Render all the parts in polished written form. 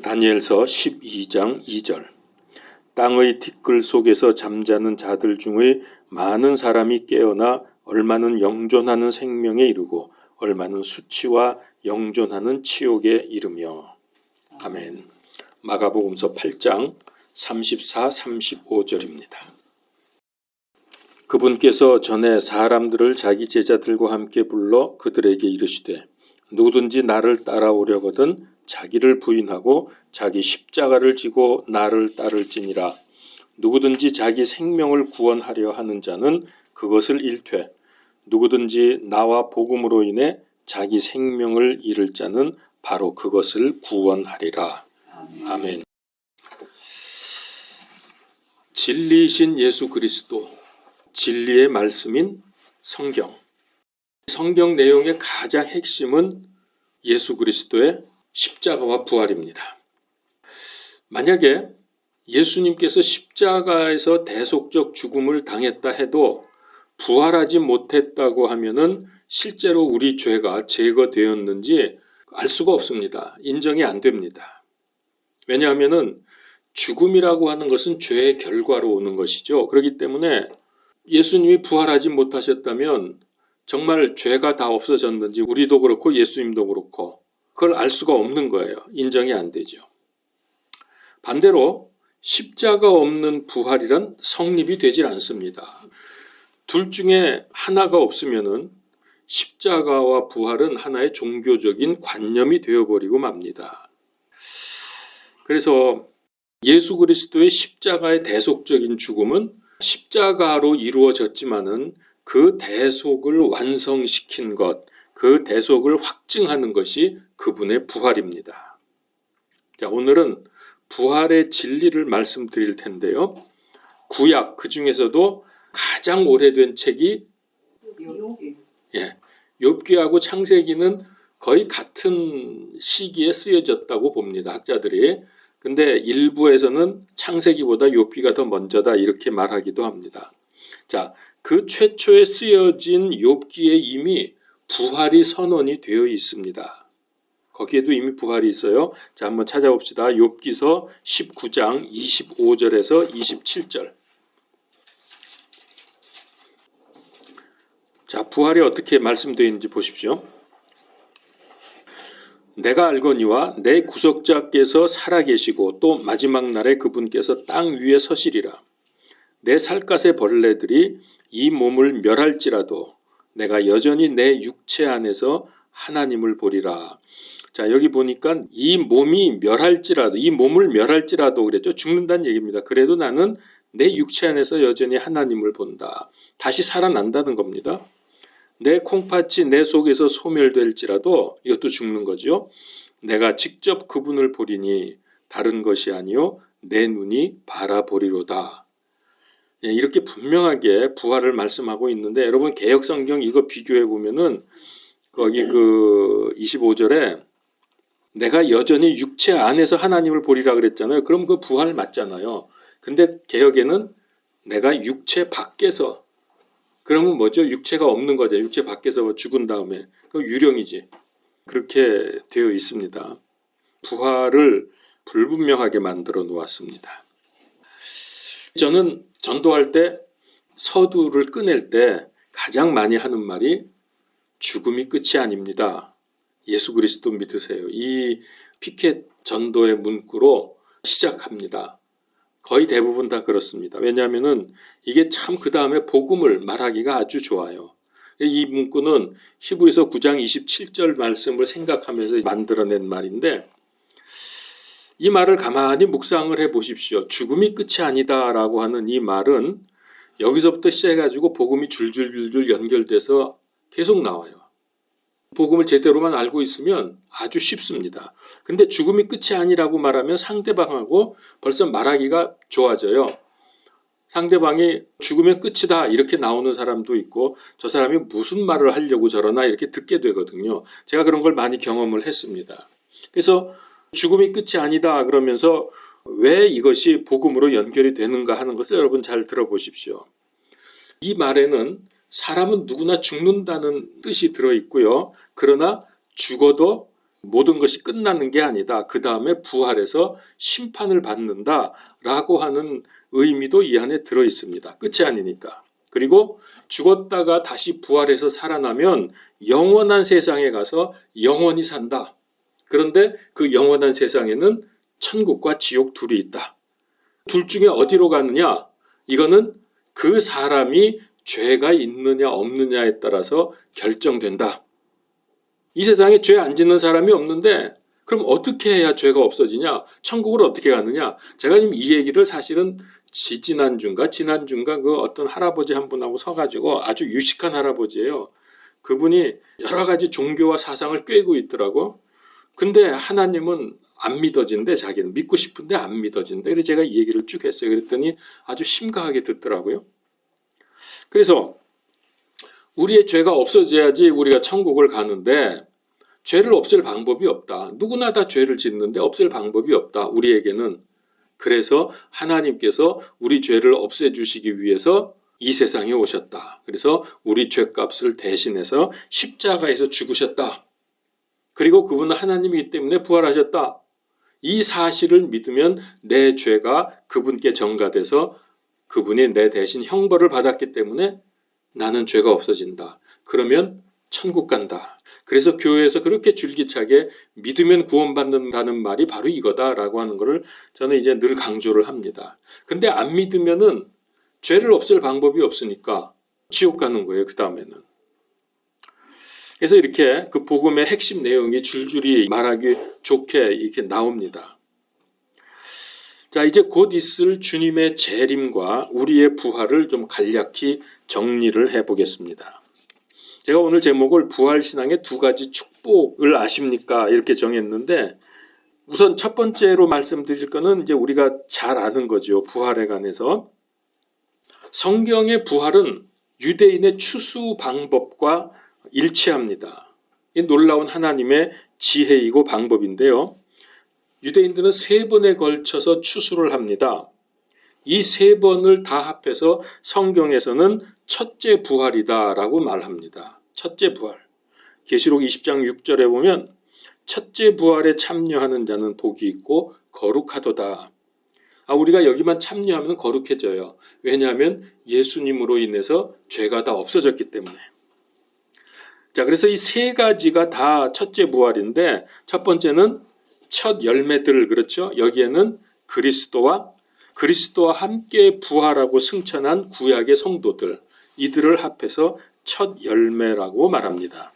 다니엘서 12장 2절. 땅의 티끌 속에서 잠자는 자들 중의 많은 사람이 깨어나 얼마는 영존하는 생명에 이르고 얼마는 수치와 영존하는 치욕에 이르며. 아멘. 마가복음서 8장 34, 35절입니다. 그분께서 전에 사람들을 자기 제자들과 함께 불러 그들에게 이르시되 누구든지 나를 따라오려거든 자기를 부인하고 자기 십자가를 지고 나를 따를지니라. 누구든지 자기 생명을 구원하려 하는 자는 그것을 잃되 누구든지 나와 복음으로 인해 자기 생명을 잃을 자는 바로 그것을 구원하리라. 아멘. 진리이신 예수 그리스도, 진리의 말씀인 성경. 성경 내용의 가장 핵심은 예수 그리스도의 십자가와 부활입니다. 만약에 예수님께서 십자가에서 대속적 죽음을 당했다 해도 부활하지 못했다고 하면은 실제로 우리 죄가 제거되었는지 알 수가 없습니다. 인정이 안 됩니다. 왜냐하면은 죽음이라고 하는 것은 죄의 결과로 오는 것이죠. 그렇기 때문에 예수님이 부활하지 못하셨다면 정말 죄가 다 없어졌는지 우리도 그렇고 예수님도 그렇고 그걸 알 수가 없는 거예요. 인정이 안 되죠. 반대로 십자가 없는 부활이란 성립이 되질 않습니다. 둘 중에 하나가 없으면은 십자가와 부활은 하나의 종교적인 관념이 되어버리고 맙니다. 그래서 예수 그리스도의 십자가의 대속적인 죽음은 십자가로 이루어졌지만은 그 대속을 완성시킨 것, 그 대속을 확증하는 것이 그분의 부활입니다. 자, 오늘은 부활의 진리를 말씀드릴 텐데요. 구약 그 중에서도 가장 오래된 책이 욥기하고 창세기는 거의 같은 시기에 쓰여졌다고 봅니다. 학자들이. 근데 일부에서는 창세기보다 욥기가 더 먼저다 이렇게 말하기도 합니다. 자, 그 최초에 쓰여진 욥기에 이미 부활이 선언이 되어 있습니다. 거기에도 이미 부활이 있어요. 자, 한번 찾아봅시다. 욥기서 19장 25절에서 27절. 자, 부활이 어떻게 말씀되어 있는지 보십시오. 내가 알거니와 내 구속자께서 살아계시고 또 마지막 날에 그분께서 땅 위에 서시리라. 내 살갗의 벌레들이 이 몸을 멸할지라도 내가 여전히 내 육체 안에서 하나님을 보리라. 자, 여기 보니까 이 몸이 멸할지라도, 이 몸을 멸할지라도 그랬죠. 죽는다는 얘기입니다. 그래도 나는 내 육체 안에서 여전히 하나님을 본다. 다시 살아난다는 겁니다. 내 콩팥이 내 속에서 소멸될지라도 이것도 죽는 거죠. 내가 직접 그분을 보리니 다른 것이 아니요 내 눈이 바라보리로다. 이렇게 분명하게 부활을 말씀하고 있는데 여러분 개역성경 이거 비교해 보면은 거기 그 25절에 내가 여전히 육체 안에서 하나님을 보리라 그랬잖아요. 그럼 그 부활 맞잖아요. 근데 개역에는 내가 육체 밖에서, 그러면 뭐죠? 육체가 없는 거죠. 육체 밖에서 죽은 다음에. 그 유령이지. 그렇게 되어 있습니다. 부활을 불분명하게 만들어 놓았습니다. 저는 전도할 때 서두를 꺼낼 때 가장 많이 하는 말이 죽음이 끝이 아닙니다. 예수 그리스도 믿으세요. 이 피켓 전도의 문구로 시작합니다. 거의 대부분 다 그렇습니다. 왜냐하면은 이게 참 그 다음에 복음을 말하기가 아주 좋아요. 이 문구는 히브리서 9장 27절 말씀을 생각하면서 만들어낸 말인데 이 말을 가만히 묵상을 해 보십시오. 죽음이 끝이 아니다라고 하는 이 말은 여기서부터 시작해가지고 복음이 줄줄줄줄 연결돼서 계속 나와요. 복음을 제대로만 알고 있으면 아주 쉽습니다. 근데 죽음이 끝이 아니라고 말하면 상대방하고 벌써 말하기가 좋아져요. 상대방이 죽으면 끝이다 이렇게 나오는 사람도 있고 저 사람이 무슨 말을 하려고 저러나 이렇게 듣게 되거든요. 제가 그런 걸 많이 경험을 했습니다. 그래서 죽음이 끝이 아니다 그러면서 왜 이것이 복음으로 연결이 되는가 하는 것을 여러분 잘 들어보십시오. 이 말에는 사람은 누구나 죽는다는 뜻이 들어있고요. 그러나 죽어도 모든 것이 끝나는 게 아니다. 그 다음에 부활해서 심판을 받는다라고 하는 의미도 이 안에 들어 있습니다. 끝이 아니니까. 그리고 죽었다가 다시 부활해서 살아나면 영원한 세상에 가서 영원히 산다. 그런데 그 영원한 세상에는 천국과 지옥 둘이 있다. 둘 중에 어디로 가느냐? 이거는 그 사람이 죄가 있느냐 없느냐에 따라서 결정된다. 이 세상에 죄 안 짓는 사람이 없는데 그럼 어떻게 해야 죄가 없어지냐? 천국을 어떻게 가느냐? 제가 지금 이 얘기를 사실은 지난주인가 그 어떤 할아버지 한 분하고 서가지고 아주 유식한 할아버지예요. 그분이 여러 가지 종교와 사상을 꿰고 있더라고. 근데 하나님은 안 믿어진대. 자기는 믿고 싶은데 안 믿어진대. 그래서 제가 이 얘기를 쭉 했어요. 그랬더니 아주 심각하게 듣더라고요. 그래서 우리의 죄가 없어져야지 우리가 천국을 가는데 죄를 없앨 방법이 없다. 누구나 다 죄를 짓는데 없앨 방법이 없다. 우리에게는. 그래서 하나님께서 우리 죄를 없애주시기 위해서 이 세상에 오셨다. 그래서 우리 죄값을 대신해서 십자가에서 죽으셨다. 그리고 그분은 하나님이기 때문에 부활하셨다. 이 사실을 믿으면 내 죄가 그분께 전가돼서 그분이 내 대신 형벌을 받았기 때문에 나는 죄가 없어진다. 그러면 천국 간다. 그래서 교회에서 그렇게 줄기차게 믿으면 구원받는다는 말이 바로 이거다라고 하는 것을 저는 이제 늘 강조를 합니다. 근데 안 믿으면은 죄를 없앨 방법이 없으니까 지옥 가는 거예요. 그 다음에는. 그래서 이렇게 그 복음의 핵심 내용이 줄줄이 말하기 좋게 이렇게 나옵니다. 자, 이제 곧 있을 주님의 재림과 우리의 부활을 좀 간략히 정리를 해보겠습니다. 제가 오늘 제목을 부활신앙의 두 가지 축복을 아십니까? 이렇게 정했는데 우선 첫 번째로 말씀드릴 거는 이제 우리가 잘 아는 거죠. 부활에 관해서. 성경의 부활은 유대인의 추수 방법과 일치합니다. 이 놀라운 하나님의 지혜이고 방법인데요. 유대인들은 3번에 걸쳐서 추수를 합니다. 이 3번을 다 합해서 성경에서는 첫째 부활이다라고 말합니다. 첫째 부활. 계시록 20장 6절에 보면 첫째 부활에 참여하는 자는 복이 있고 거룩하도다. 우리가 여기만 참여하면 거룩해져요. 왜냐하면 예수님으로 인해서 죄가 다 없어졌기 때문에. 자, 그래서 이 3가지가 다 첫째 부활인데 첫 번째는 첫 열매들, 그렇죠? 여기에는 그리스도와 함께 부활하고 승천한 구약의 성도들, 이들을 합해서 첫 열매라고 말합니다.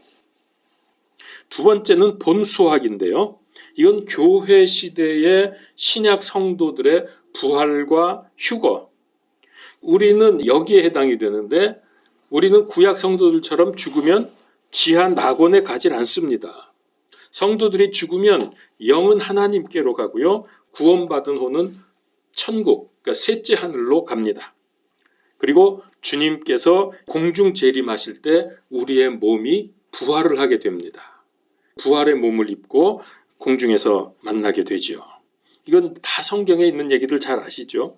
두 번째는 본수학인데요. 이건 교회 시대의 신약 성도들의 부활과 휴거. 우리는 여기에 해당이 되는데 우리는 구약 성도들처럼 죽으면 지하 낙원에 가질 않습니다. 성도들이 죽으면 영은 하나님께로 가고요. 구원받은 호는 천국, 그러니까 셋째 하늘로 갑니다. 그리고 주님께서 공중 재림하실 때 우리의 몸이 부활을 하게 됩니다. 부활의 몸을 입고 공중에서 만나게 되죠. 이건 다 성경에 있는 얘기들 잘 아시죠?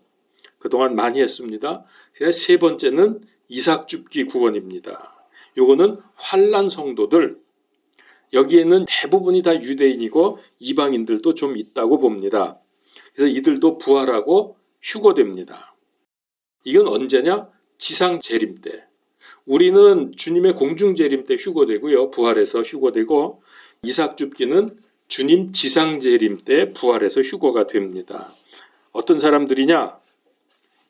그동안 많이 했습니다. 세 번째는 이삭 줍기 구원입니다. 요거는 환난 성도들, 여기에는 대부분이 다 유대인이고 이방인들도 좀 있다고 봅니다. 그래서 이들도 부활하고 휴거됩니다. 이건 언제냐? 지상 재림 때. 우리는 주님의 공중 재림 때 휴거되고요. 부활해서 휴거되고 이삭 줍기는 주님 지상 재림 때 부활해서 휴거가 됩니다. 어떤 사람들이냐?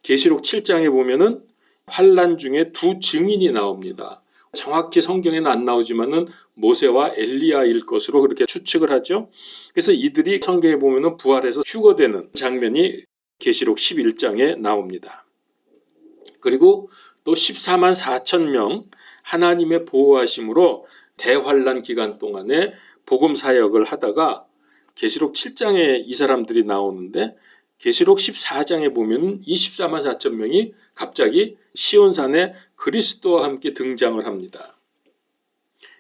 계시록 7장에 보면은 환난 중에 두 증인이 나옵니다. 정확히 성경에는 안 나오지만은 모세와 엘리야일 것으로 그렇게 추측을 하죠. 그래서 이들이 성경에 보면은 부활해서 휴거되는 장면이 계시록 11장에 나옵니다. 그리고 또 14만 4천 명 하나님의 보호하심으로 대환란 기간 동안에 복음 사역을 하다가 계시록 7장에 이 사람들이 나오는데 계시록 14장에 보면 24만 4천 명이 갑자기 시온산에 그리스도와 함께 등장을 합니다.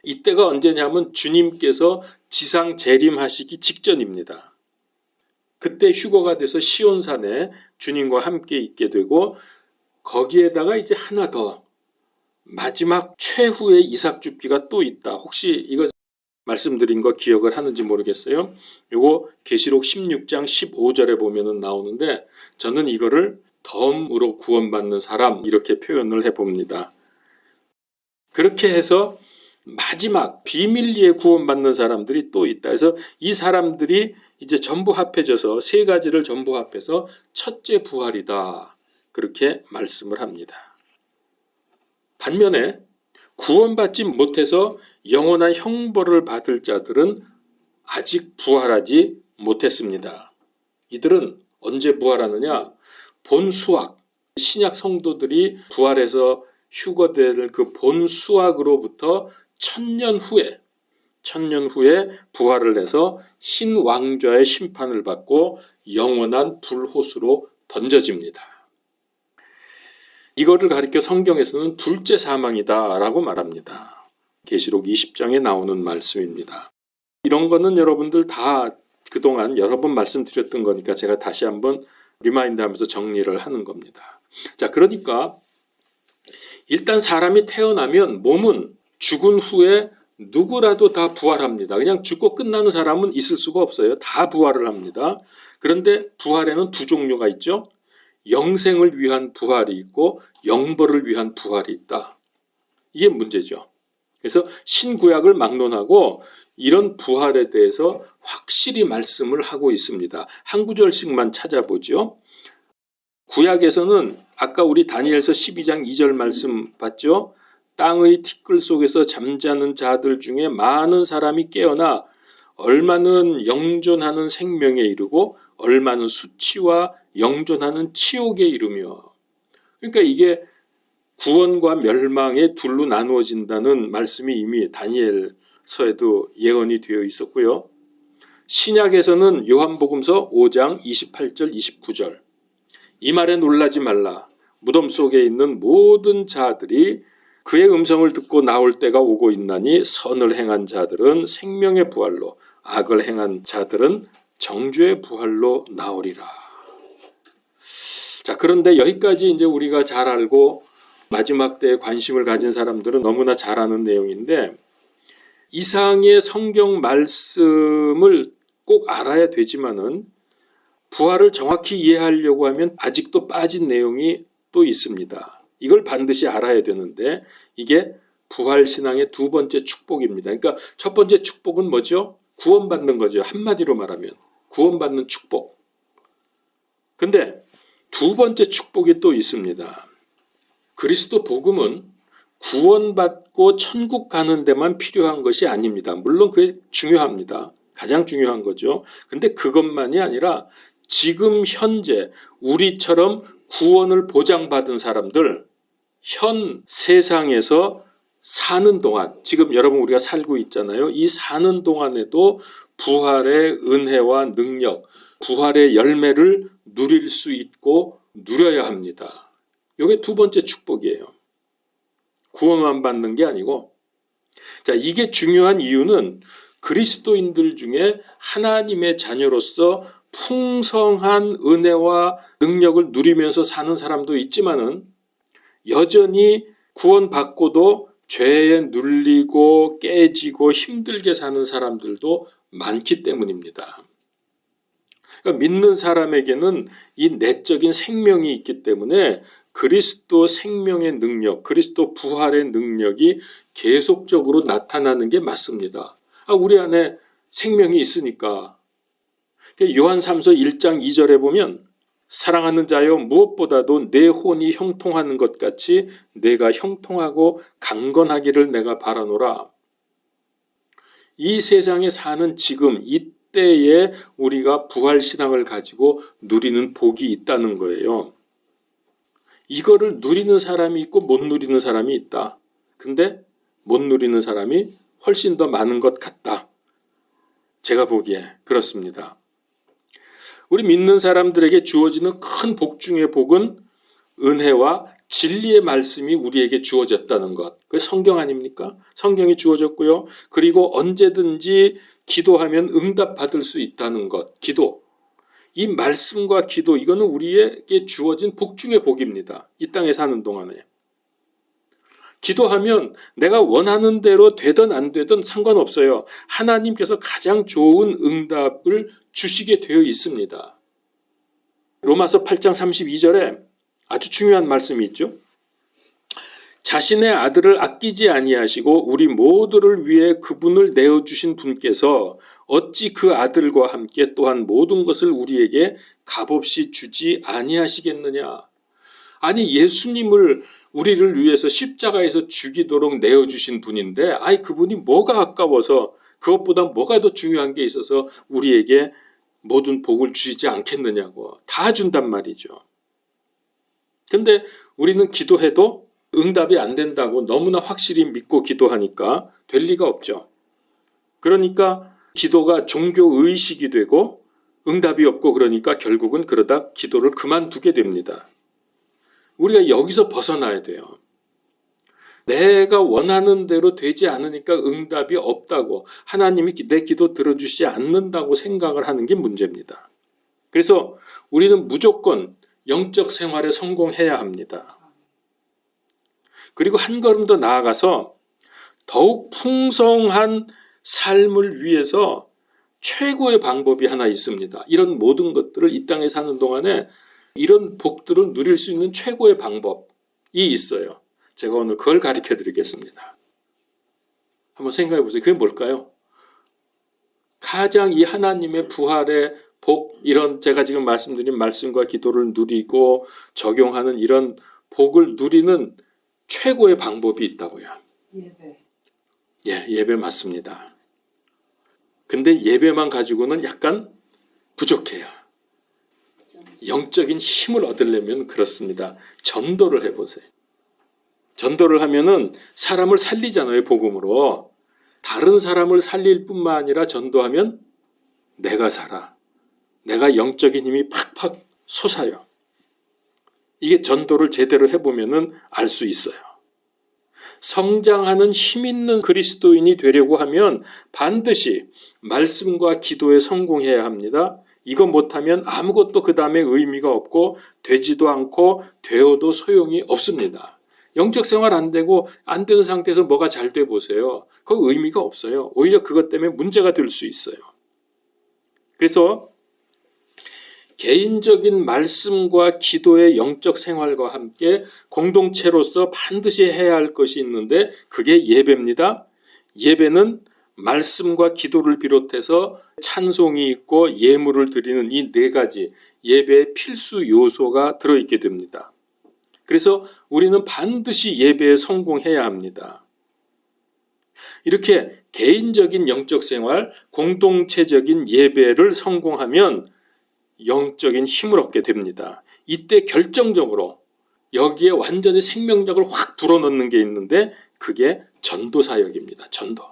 이때가 언제냐면 주님께서 지상 재림하시기 직전입니다. 그때 휴거가 돼서 시온산에 주님과 함께 있게 되고 거기에다가 이제 하나 더 마지막 최후의 이삭 줍기가 또 있다. 혹시 이거 말씀드린 거 기억을 하는지 모르겠어요. 요거 계시록 16장 15절에 보면은 나오는데 저는 이거를 덤으로 구원받는 사람 이렇게 표현을 해봅니다. 그렇게 해서 마지막 비밀리에 구원받는 사람들이 또 있다. 그래서 이 사람들이 이제 전부 합해져서 세 가지를 전부 합해서 첫째 부활이다. 그렇게 말씀을 합니다. 반면에 구원받지 못해서 영원한 형벌을 받을 자들은 아직 부활하지 못했습니다. 이들은 언제 부활하느냐? 본수학, 신약 성도들이 부활해서 휴거될 그 본수학으로부터 천년 후에 부활을 해서 흰 왕좌의 심판을 받고 영원한 불호수로 던져집니다. 이거를 가리켜 성경에서는 둘째 사망이다라고 말합니다. 계시록 20장에 나오는 말씀입니다. 이런 거는 여러분들 다 그동안 여러 번 말씀드렸던 거니까 제가 다시 한번 리마인드하면서 정리를 하는 겁니다. 자, 그러니까 일단 사람이 태어나면 몸은 죽은 후에 누구라도 다 부활합니다. 그냥 죽고 끝나는 사람은 있을 수가 없어요. 다 부활을 합니다. 그런데 부활에는 두 종류가 있죠. 영생을 위한 부활이 있고 영벌을 위한 부활이 있다. 이게 문제죠. 그래서 신구약을 막론하고 이런 부활에 대해서 확실히 말씀을 하고 있습니다. 한 구절씩만 찾아보죠. 구약에서는 아까 우리 다니엘서 12장 2절 말씀 봤죠. 땅의 티끌 속에서 잠자는 자들 중에 많은 사람이 깨어나 얼마는 영존하는 생명에 이르고 얼마는 수치와 영존하는 치욕에 이르며. 그러니까 이게 구원과 멸망의 둘로 나누어진다는 말씀이 이미 다니엘서에도 예언이 되어 있었고요. 신약에서는 요한복음서 5장 28절 29절 이 말에 놀라지 말라. 무덤 속에 있는 모든 자들이 그의 음성을 듣고 나올 때가 오고 있나니 선을 행한 자들은 생명의 부활로 악을 행한 자들은 정죄의 부활로 나오리라. 자, 그런데 여기까지 이제 우리가 잘 알고 마지막 때에 관심을 가진 사람들은 너무나 잘 아는 내용인데 이상의 성경 말씀을 꼭 알아야 되지만은 부활을 정확히 이해하려고 하면 아직도 빠진 내용이 또 있습니다. 이걸 반드시 알아야 되는데 이게 부활신앙의 두 번째 축복입니다. 그러니까 첫 번째 축복은 뭐죠? 구원받는 거죠. 한마디로 말하면 구원받는 축복. 근데 두 번째 축복이 또 있습니다. 그리스도 복음은 구원받고 천국 가는 데만 필요한 것이 아닙니다. 물론 그게 중요합니다. 가장 중요한 거죠. 근데 그것만이 아니라 지금 현재 우리처럼 구원을 보장받은 사람들, 현 세상에서 사는 동안, 지금 여러분 우리가 살고 있잖아요. 이 사는 동안에도 부활의 은혜와 능력, 부활의 열매를 누릴 수 있고 누려야 합니다. 이게 두 번째 축복이에요. 구원만 받는 게 아니고. 자, 이게 중요한 이유는 그리스도인들 중에 하나님의 자녀로서 풍성한 은혜와 능력을 누리면서 사는 사람도 있지만은 여전히 구원받고도 죄에 눌리고 깨지고 힘들게 사는 사람들도 많기 때문입니다. 그러니까 믿는 사람에게는 이 내적인 생명이 있기 때문에 그리스도 생명의 능력, 그리스도 부활의 능력이 계속적으로 나타나는 게 맞습니다. 우리 안에 생명이 있으니까. 요한3서 1장 2절에 보면 사랑하는 자여 무엇보다도 내 혼이 형통하는 것 같이 내가 형통하고 강건하기를 내가 바라노라. 이 세상에 사는 지금 이때에 우리가 부활신앙을 가지고 누리는 복이 있다는 거예요. 이거를 누리는 사람이 있고 못 누리는 사람이 있다. 근데 못 누리는 사람이 훨씬 더 많은 것 같다. 제가 보기에 그렇습니다. 우리 믿는 사람들에게 주어지는 큰 복 중의 복은 은혜와 진리의 말씀이 우리에게 주어졌다는 것. 그게 성경 아닙니까? 성경이 주어졌고요. 그리고 언제든지 기도하면 응답받을 수 있다는 것. 기도. 이 말씀과 기도, 이거는 우리에게 주어진 복 중의 복입니다. 이 땅에 사는 동안에. 기도하면 내가 원하는 대로 되든 안 되든 상관없어요. 하나님께서 가장 좋은 응답을 주시게 되어 있습니다. 로마서 8장 32절에 아주 중요한 말씀이 있죠. 자신의 아들을 아끼지 아니하시고 우리 모두를 위해 그분을 내어주신 분께서 어찌 그 아들과 함께 또한 모든 것을 우리에게 값없이 주지 아니하시겠느냐. 아니, 예수님을 우리를 위해서 십자가에서 죽이도록 내어주신 분인데, 그분이 뭐가 아까워서, 그것보다 뭐가 더 중요한 게 있어서 우리에게 모든 복을 주시지 않겠느냐고. 다 준단 말이죠. 근데 우리는 기도해도 응답이 안 된다고 너무나 확실히 믿고 기도하니까 될 리가 없죠. 그러니까 기도가 종교 의식이 되고 응답이 없고, 그러니까 결국은 그러다 기도를 그만두게 됩니다. 우리가 여기서 벗어나야 돼요. 내가 원하는 대로 되지 않으니까 응답이 없다고, 하나님이 내 기도 들어주시지 않는다고 생각을 하는 게 문제입니다. 그래서 우리는 무조건 영적 생활에 성공해야 합니다. 그리고 한 걸음 더 나아가서 더욱 풍성한 삶을 위해서 최고의 방법이 하나 있습니다. 이런 모든 것들을 이 땅에 사는 동안에 이런 복들을 누릴 수 있는 최고의 방법이 있어요. 제가 오늘 그걸 가르쳐 드리겠습니다. 한번 생각해 보세요. 그게 뭘까요? 가장 이 하나님의 부활의 복, 이런 제가 지금 말씀드린 말씀과 기도를 누리고 적용하는 이런 복을 누리는 최고의 방법이 있다고요. 예배. 예, 예배 맞습니다. 근데 예배만 가지고는 약간 부족해요. 영적인 힘을 얻으려면 그렇습니다. 전도를 해보세요. 전도를 하면은 사람을 살리잖아요, 복음으로. 다른 사람을 살릴 뿐만 아니라 전도하면 내가 살아. 내가 영적인 힘이 팍팍 솟아요. 이게 전도를 제대로 해보면은 알 수 있어요. 성장하는 힘 있는 그리스도인이 되려고 하면 반드시 말씀과 기도에 성공해야 합니다. 이거 못하면 아무것도 그 다음에 의미가 없고 되지도 않고 되어도 소용이 없습니다. 영적 생활 안 되고 안 되는 상태에서 뭐가 잘 돼 보세요. 그 의미가 없어요. 오히려 그것 때문에 문제가 될 수 있어요. 그래서 개인적인 말씀과 기도의 영적 생활과 함께 공동체로서 반드시 해야 할 것이 있는데 그게 예배입니다. 예배는 말씀과 기도를 비롯해서 찬송이 있고 예물을 드리는 이 네 가지 예배의 필수 요소가 들어있게 됩니다. 그래서 우리는 반드시 예배에 성공해야 합니다. 이렇게 개인적인 영적 생활, 공동체적인 예배를 성공하면 영적인 힘을 얻게 됩니다. 이때 결정적으로 여기에 완전히 생명력을 확 불어넣는 게 있는데 그게 전도 사역입니다. 전도.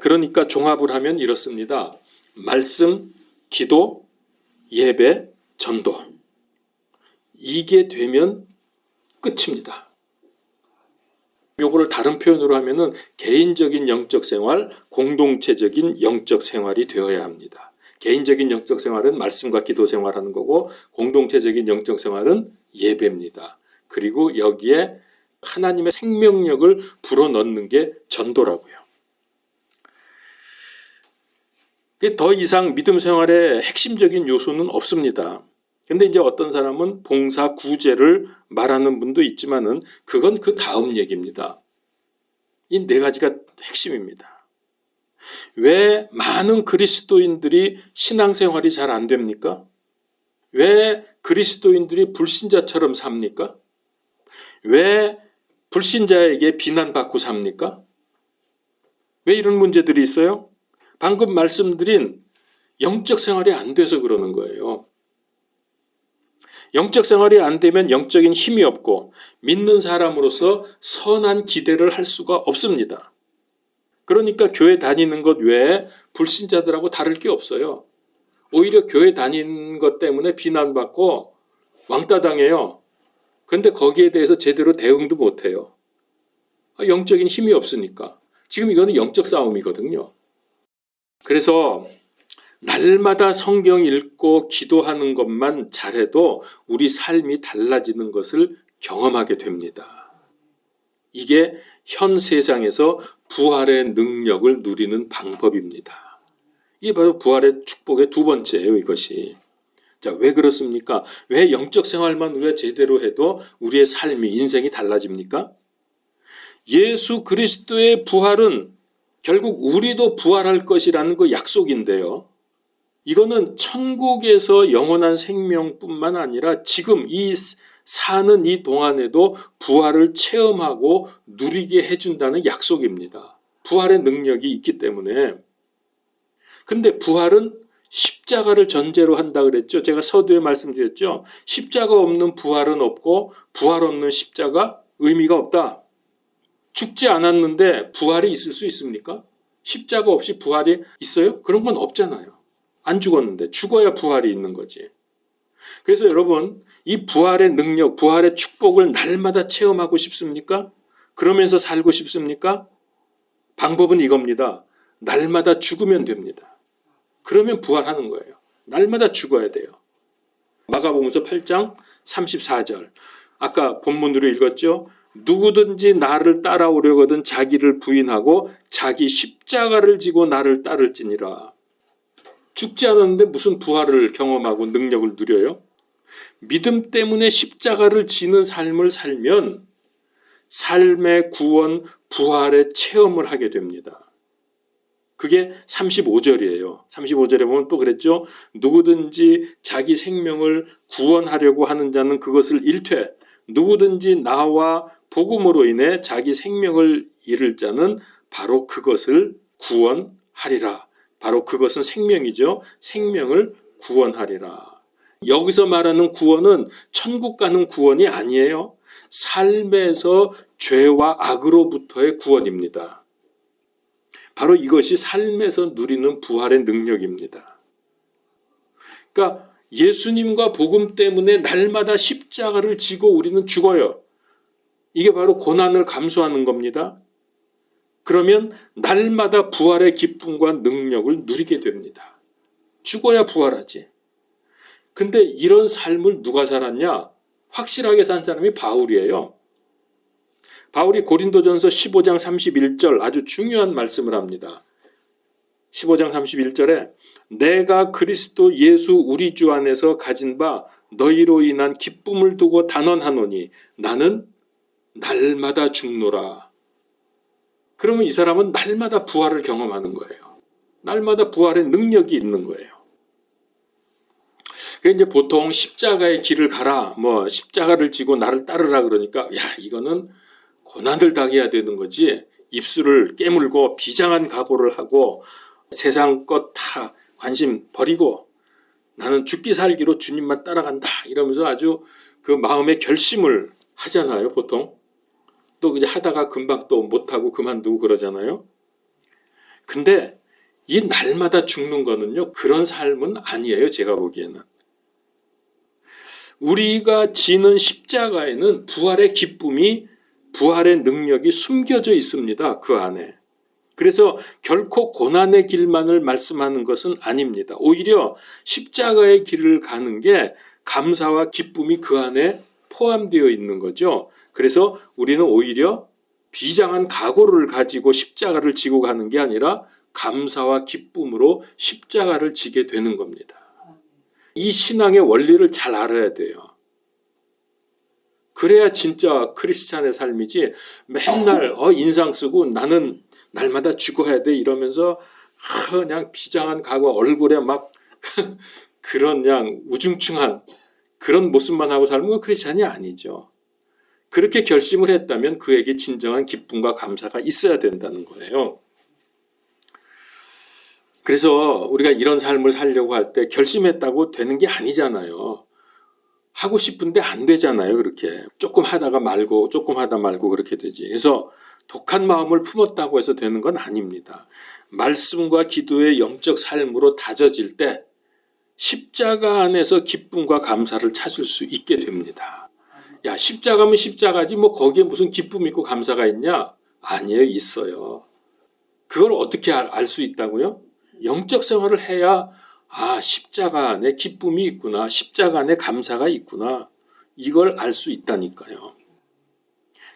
그러니까 종합을 하면 이렇습니다. 말씀, 기도, 예배, 전도. 이게 되면 끝입니다. 요거를 다른 표현으로 하면은 개인적인 영적 생활, 공동체적인 영적 생활이 되어야 합니다. 개인적인 영적 생활은 말씀과 기도 생활하는 거고 공동체적인 영적 생활은 예배입니다. 그리고 여기에 하나님의 생명력을 불어넣는 게 전도라고요. 더 이상 믿음 생활의 핵심적인 요소는 없습니다. 근데 이제 어떤 사람은 봉사, 구제를 말하는 분도 있지만은 그건 그 다음 얘기입니다. 이 네 가지가 핵심입니다. 왜 많은 그리스도인들이 신앙생활이 잘 안 됩니까? 왜 그리스도인들이 불신자처럼 삽니까? 왜 불신자에게 비난받고 삽니까? 왜 이런 문제들이 있어요? 방금 말씀드린 영적 생활이 안 돼서 그러는 거예요. 영적 생활이 안 되면 영적인 힘이 없고 믿는 사람으로서 선한 기대를 할 수가 없습니다. 그러니까 교회 다니는 것 외에 불신자들하고 다를 게 없어요. 오히려 교회 다니는 것 때문에 비난받고 왕따 당해요. 근데 거기에 대해서 제대로 대응도 못해요. 영적인 힘이 없으니까. 지금 이거는 영적 싸움이거든요. 그래서 날마다 성경 읽고 기도하는 것만 잘해도 우리 삶이 달라지는 것을 경험하게 됩니다. 이게 현 세상에서 부활의 능력을 누리는 방법입니다. 이게 바로 부활의 축복의 두 번째예요, 이것이. 자, 왜 그렇습니까? 왜 영적 생활만 우리가 제대로 해도 우리의 삶이, 인생이 달라집니까? 예수 그리스도의 부활은 결국 우리도 부활할 것이라는 그 약속인데요. 이거는 천국에서 영원한 생명뿐만 아니라 지금 이 사는 이 동안에도 부활을 체험하고 누리게 해준다는 약속입니다. 부활의 능력이 있기 때문에. 근데 부활은 십자가를 전제로 한다 그랬죠. 제가 서두에 말씀드렸죠. 십자가 없는 부활은 없고 부활 없는 십자가 의미가 없다. 죽지 않았는데 부활이 있을 수 있습니까? 십자가 없이 부활이 있어요? 그런 건 없잖아요. 안 죽었는데 죽어야 부활이 있는 거지. 그래서 여러분, 이 부활의 능력, 부활의 축복을 날마다 체험하고 싶습니까? 그러면서 살고 싶습니까? 방법은 이겁니다. 날마다 죽으면 됩니다. 그러면 부활하는 거예요. 날마다 죽어야 돼요. 마가복음서 8장 34절. 아까 본문으로 읽었죠. 누구든지 나를 따라오려거든 자기를 부인하고 자기 십자가를 지고 나를 따를지니라. 죽지 않았는데 무슨 부활을 경험하고 능력을 누려요? 믿음 때문에 십자가를 지는 삶을 살면 삶의 구원, 부활의 체험을 하게 됩니다. 그게 35절이에요. 35절에 보면 또 그랬죠. 누구든지 자기 생명을 구원하려고 하는 자는 그것을 잃되 누구든지 나와 복음으로 인해 자기 생명을 잃을 자는 바로 그것을 구원하리라. 바로 그것은 생명이죠. 생명을 구원하리라. 여기서 말하는 구원은 천국 가는 구원이 아니에요. 삶에서 죄와 악으로부터의 구원입니다. 바로 이것이 삶에서 누리는 부활의 능력입니다. 그러니까 예수님과 복음 때문에 날마다 십자가를 지고 우리는 죽어요. 이게 바로 고난을 감수하는 겁니다. 그러면 날마다 부활의 기쁨과 능력을 누리게 됩니다. 죽어야 부활하지. 근데 이런 삶을 누가 살았냐? 확실하게 산 사람이 바울이에요. 바울이 고린도전서 15장 31절 아주 중요한 말씀을 합니다. 15장 31절에 내가 그리스도 예수 우리 주 안에서 가진 바 너희로 인한 기쁨을 두고 단언하노니 나는 날마다 죽노라. 그러면 이 사람은 날마다 부활을 경험하는 거예요. 날마다 부활의 능력이 있는 거예요. 이제 보통 십자가의 길을 가라, 십자가를 지고 나를 따르라 그러니까 야, 이거는 고난을 당해야 되는 거지. 입술을 깨물고 비장한 각오를 하고 세상 것 다 관심 버리고 나는 죽기 살기로 주님만 따라간다 이러면서 아주 그 마음의 결심을 하잖아요. 보통 또 이제 하다가 금방 또 못하고 그만두고 그러잖아요. 근데 이 날마다 죽는 거는요, 그런 삶은 아니에요. 제가 보기에는. 우리가 지는 십자가에는 부활의 기쁨이, 부활의 능력이 숨겨져 있습니다. 그 안에. 그래서 결코 고난의 길만을 말씀하는 것은 아닙니다. 오히려 십자가의 길을 가는 게 감사와 기쁨이 그 안에 포함되어 있는 거죠. 그래서 우리는 오히려 비장한 각오를 가지고 십자가를 지고 가는 게 아니라 감사와 기쁨으로 십자가를 지게 되는 겁니다. 이 신앙의 원리를 잘 알아야 돼요. 그래야 진짜 크리스찬의 삶이지 맨날 인상 쓰고 나는 날마다 죽어야 돼 이러면서 그냥 비장한 각오 얼굴에 막 그런 그냥 우중충한 그런 모습만 하고 살면 그 크리스찬이 아니죠. 그렇게 결심을 했다면 그에게 진정한 기쁨과 감사가 있어야 된다는 거예요. 그래서 우리가 이런 삶을 살려고 할 때 결심했다고 되는 게 아니잖아요. 하고 싶은데 안 되잖아요. 그렇게 조금 하다가 말고 조금 하다 말고 그렇게 되지. 그래서 독한 마음을 품었다고 해서 되는 건 아닙니다. 말씀과 기도의 영적 삶으로 다져질 때 십자가 안에서 기쁨과 감사를 찾을 수 있게 됩니다. 야, 십자가면 십자가지 거기에 무슨 기쁨 있고 감사가 있냐? 아니에요. 있어요. 그걸 어떻게 알 수 있다고요? 영적 생활을 해야 십자가 안에 기쁨이 있구나. 십자가 안에 감사가 있구나. 이걸 알 수 있다니까요.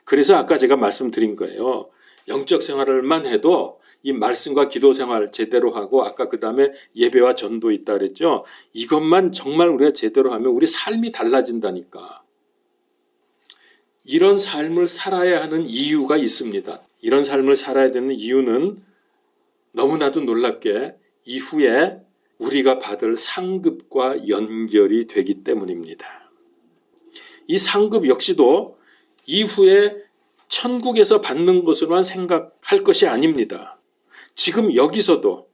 그래서 아까 제가 말씀드린 거예요. 영적 생활을만 해도 이 말씀과 기도 생활 제대로 하고 아까 그 다음에 예배와 전도 있다 그랬죠. 이것만 정말 우리가 제대로 하면 우리 삶이 달라진다니까. 이런 삶을 살아야 하는 이유가 있습니다. 이런 삶을 살아야 되는 이유는 너무나도 놀랍게 이후에 우리가 받을 상급과 연결이 되기 때문입니다. 이 상급 역시도 이후에 천국에서 받는 것으로만 생각할 것이 아닙니다. 지금 여기서도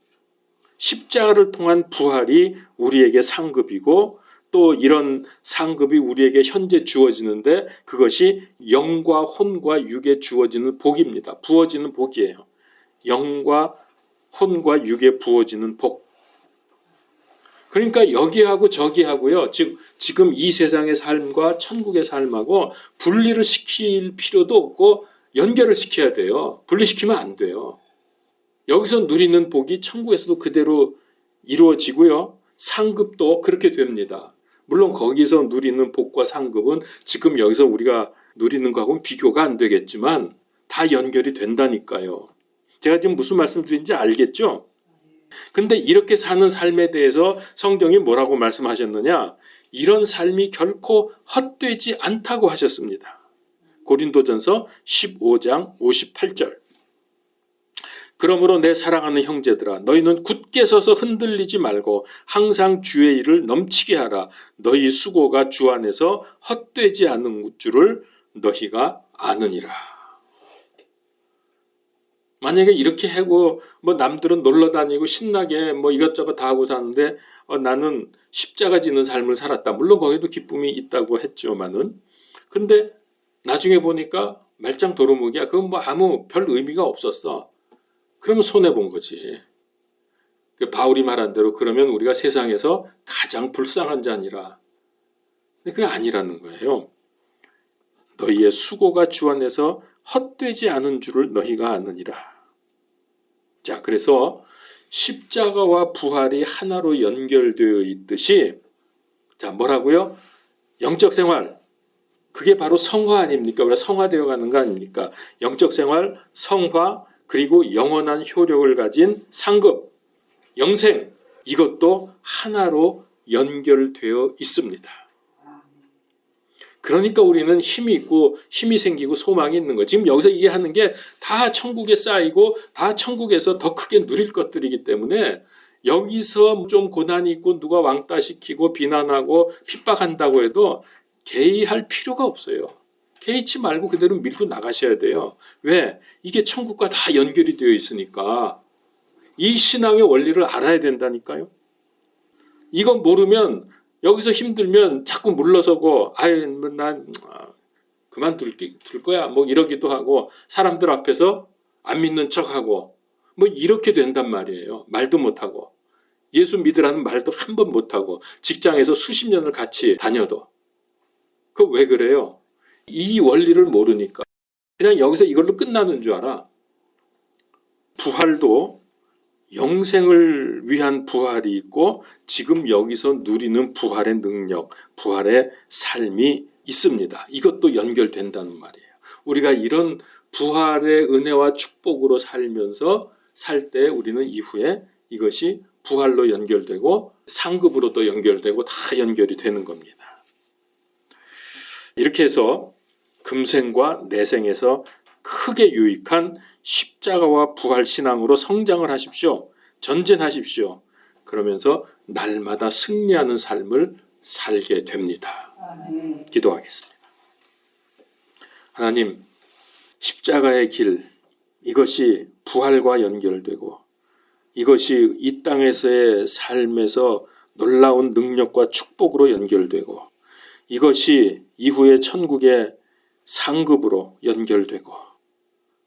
십자가를 통한 부활이 우리에게 상급이고 또 이런 상급이 우리에게 현재 주어지는데 그것이 영과 혼과 육에 주어지는 복입니다. 부어지는 복이에요. 영과 혼과 육에 부어지는 복. 그러니까 여기하고 저기하고요. 지금 이 세상의 삶과 천국의 삶하고 분리를 시킬 필요도 없고 연결을 시켜야 돼요. 분리시키면 안 돼요. 여기서 누리는 복이 천국에서도 그대로 이루어지고요. 상급도 그렇게 됩니다. 물론 거기서 누리는 복과 상급은 지금 여기서 우리가 누리는 거하고는 비교가 안 되겠지만 다 연결이 된다니까요. 제가 지금 무슨 말씀 드린지 알겠죠? 근데 이렇게 사는 삶에 대해서 성경이 뭐라고 말씀하셨느냐? 이런 삶이 결코 헛되지 않다고 하셨습니다. 고린도전서 15장 58절. 그러므로 내 사랑하는 형제들아 너희는 굳게 서서 흔들리지 말고 항상 주의 일을 넘치게 하라. 너희 수고가 주 안에서 헛되지 않은 줄을 너희가 아느니라. 만약에 이렇게 하고 남들은 놀러 다니고 신나게 이것저것 다 하고 사는데 나는 십자가 지는 삶을 살았다. 물론 거기도 기쁨이 있다고 했지만은 근데 나중에 보니까 말짱 도루묵이야. 그건 아무 별 의미가 없었어. 그러면 손해본 거지. 바울이 말한 대로 그러면 우리가 세상에서 가장 불쌍한 자니라. 근데 그게 아니라는 거예요. 너희의 수고가 주 안에서 헛되지 않은 줄을 너희가 아느니라. 자, 그래서 십자가와 부활이 하나로 연결되어 있듯이 자, 뭐라고요? 영적 생활. 그게 바로 성화 아닙니까? 우리가 성화되어 가는 거 아닙니까? 영적 생활, 성화, 그리고 영원한 효력을 가진 상급, 영생, 이것도 하나로 연결되어 있습니다. 그러니까 우리는 힘이 있고 힘이 생기고 소망이 있는 거예요. 지금 여기서 얘기하는 게 다 천국에 쌓이고 다 천국에서 더 크게 누릴 것들이기 때문에 여기서 좀 고난이 있고 누가 왕따시키고 비난하고 핍박한다고 해도 개의할 필요가 없어요. 개의치 말고 그대로 밀고 나가셔야 돼요. 왜? 이게 천국과 다 연결이 되어 있으니까. 이 신앙의 원리를 알아야 된다니까요. 이건 모르면 여기서 힘들면 자꾸 물러서고 난 그만둘 거야 이러기도 하고 사람들 앞에서 안 믿는 척하고 이렇게 된단 말이에요. 말도 못하고 예수 믿으라는 말도 한 번 못하고 직장에서 수십 년을 같이 다녀도 그거 왜 그래요? 이 원리를 모르니까 그냥 여기서 이걸로 끝나는 줄 알아. 부활도 영생을 위한 부활이 있고 지금 여기서 누리는 부활의 능력, 부활의 삶이 있습니다. 이것도 연결된다는 말이에요. 우리가 이런 부활의 은혜와 축복으로 살면서 살 때 우리는 이후에 이것이 부활로 연결되고 상급으로도 연결되고 다 연결이 되는 겁니다. 이렇게 해서 금생과 내생에서 크게 유익한 십자가와 부활 신앙으로 성장을 하십시오. 전진하십시오. 그러면서 날마다 승리하는 삶을 살게 됩니다. 기도하겠습니다. 하나님, 십자가의 길, 이것이 부활과 연결되고 이것이 이 땅에서의 삶에서 놀라운 능력과 축복으로 연결되고 이것이 이후의 천국의 상급으로 연결되고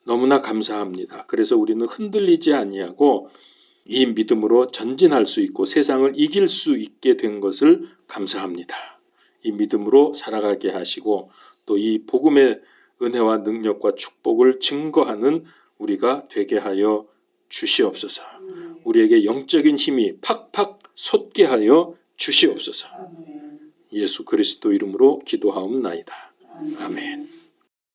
너무나 감사합니다. 그래서 우리는 흔들리지 아니하고 이 믿음으로 전진할 수 있고 세상을 이길 수 있게 된 것을 감사합니다. 이 믿음으로 살아가게 하시고 또 이 복음의 은혜와 능력과 축복을 증거하는 우리가 되게 하여 주시옵소서. 우리에게 영적인 힘이 팍팍 솟게 하여 주시옵소서. 예수 그리스도 이름으로 기도하옵나이다. 아멘.